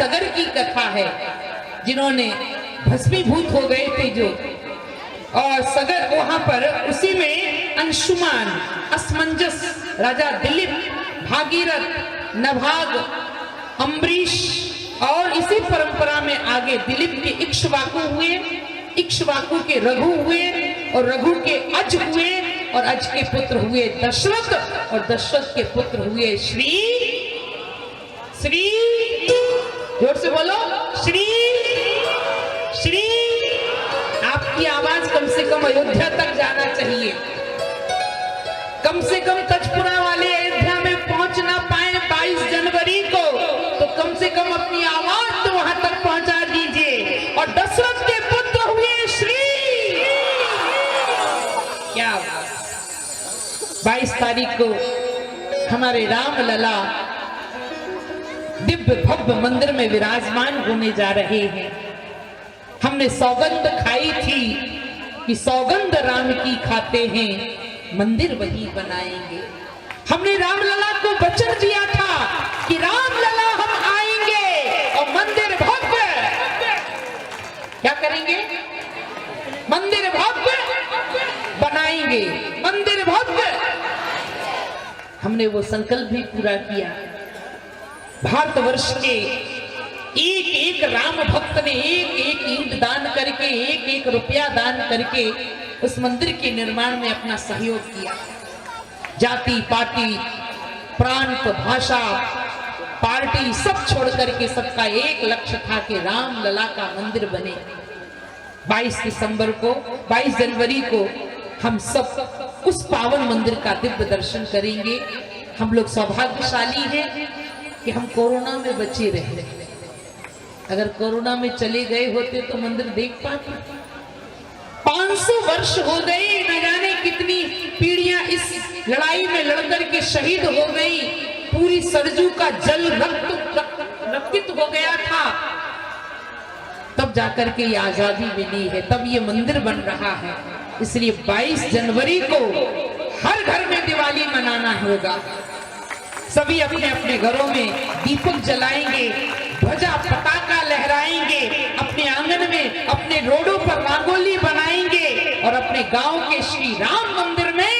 सगर की कथा है, जिन्होंने भस्मीभूत हो गए थे जो, और सगर वहां पर उसी में अंशुमान, असमंजस, राजा दिलीप, भागीरथ, नभाग, अम्बरीश, और इसी परंपरा में आगे दिलीप के इक्ष्वाकु हुए, इक्ष्वाकु के रघु हुए, और रघु के अज हुए, और अज के पुत्र हुए दशरथ, और दशरथ के पुत्र हुए श्री श्री, जोर से बोलो, श्री श्री। आपकी आवाज कम से कम अयोध्या तक जाना चाहिए। कम से कम तजपुरा वाले अयोध्या में पहुंच ना पाए 22 जनवरी को, तो कम से कम अपनी आवाज तो वहां तक पहुंचा दीजिए। और दशरथ के पुत्र हुए श्री, क्या 22 तारीख को हमारे राम लला दिव्य भव्य मंदिर में विराजमान होने जा रहे हैं। हमने सौगंध खाई थी कि सौगंध राम की खाते हैं, मंदिर वही बनाएंगे। हमने रामलला को वचन दिया था कि रामलला हम आएंगे और मंदिर भव्य, क्या करेंगे? मंदिर भव्य बनाएंगे, मंदिर भव्य। हमने वो संकल्प भी पूरा किया। भारतवर्ष के एक एक राम भक्त ने एक एक ईंट दान करके, एक एक रुपया दान करके उस मंदिर के निर्माण में अपना सहयोग किया। जाति पाति, प्रांत, भाषा, पार्टी सब छोड़ करके सबका एक लक्ष्य था कि राम लला का मंदिर बने। 22 दिसंबर को, 22 जनवरी को हम सब उस पावन मंदिर का दिव्य दर्शन करेंगे। हम लोग सौभाग्यशाली हैं कि हम कोरोना में बचे रहे। अगर कोरोना में चले गए होते तो मंदिर देख पाते। 500 वर्ष हो गए, न जाने कितनी पीढ़ियां इस लड़ाई में लड़कर के शहीद हो गई। पूरी सरजू का जल रक्तित हो गया था, तब जाकर के ये आजादी मिली है, तब ये मंदिर बन रहा है। इसलिए 22 जनवरी को हर घर में दिवाली मनाना होगा। सभी अपने अपने घरों में दीपक जलाएंगे, ध्वजा पताका लहराएंगे, अपने आंगन में, अपने रोडों पर रंगोली बनाएंगे, और अपने गांव के श्री राम मंदिर में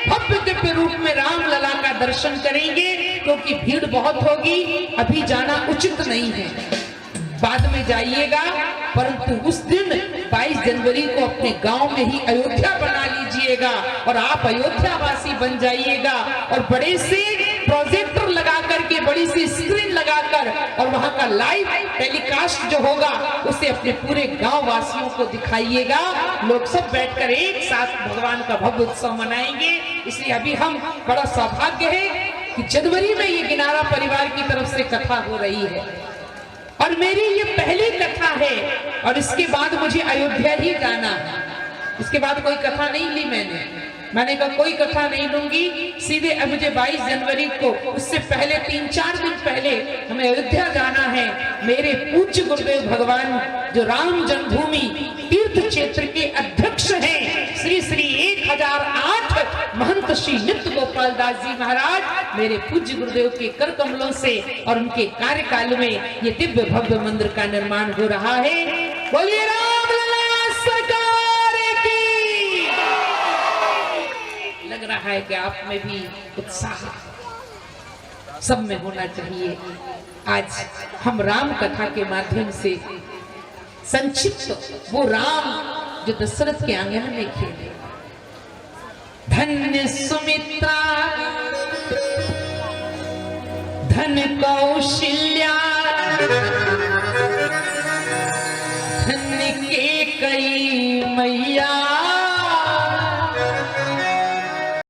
भव्य दिव्य रूप में राम लला का दर्शन करेंगे। क्योंकि भीड़ बहुत होगी, अभी जाना उचित नहीं है, बाद में जाइएगा। परंतु उस दिन 22 जनवरी को अपने गांव में ही अयोध्या बना लीजिएगा, और आप अयोध्या वासी बन जाइएगा। और बड़े से प्रोजेक्टर लगा करके, बड़ी सी स्क्रीन लगाकर, और वहां का लाइव टेलीकास्ट जो होगा उसे अपने पूरे गांव वासियों को दिखाइएगा। लोग सब बैठकर एक साथ भगवान का भव्य उत्सव मनाएंगे। इसलिए अभी हम, बड़ा सौभाग्य है कि जनवरी में ये गिनारा परिवार की तरफ से कथा हो रही है, और मेरी ये पहली कथा है। और इसके बाद मुझे अयोध्या ही जाना है। इसके बाद कोई कथा नहीं ली मैंने कहा कोई कथा नहीं लूंगी, सीधे अब मुझे 22 जनवरी को, उससे पहले 3-4 दिन पहले हमें अयोध्या जाना है। मेरे पूज्य गुरुदेव भगवान जो राम जन्मभूमि तीर्थ क्षेत्र के अध्यक्ष हैं, श्री श्री 1008 महंत श्री नित्य गोपाल दास जी महाराज, मेरे पूज्य गुरुदेव के कर कमलों से और उनके कार्यकाल में ये दिव्य भव्य मंदिर का निर्माण हो रहा है। बोलिए राम लला सरकार की। लग रहा है कि आप में भी उत्साह सब में होना चाहिए। आज हम राम कथा के माध्यम से संक्षिप्त वो राम जो दशरथ के आंगन में खेले। धन्य सुमित्रा, धन कौशल्या, धन्य केकई,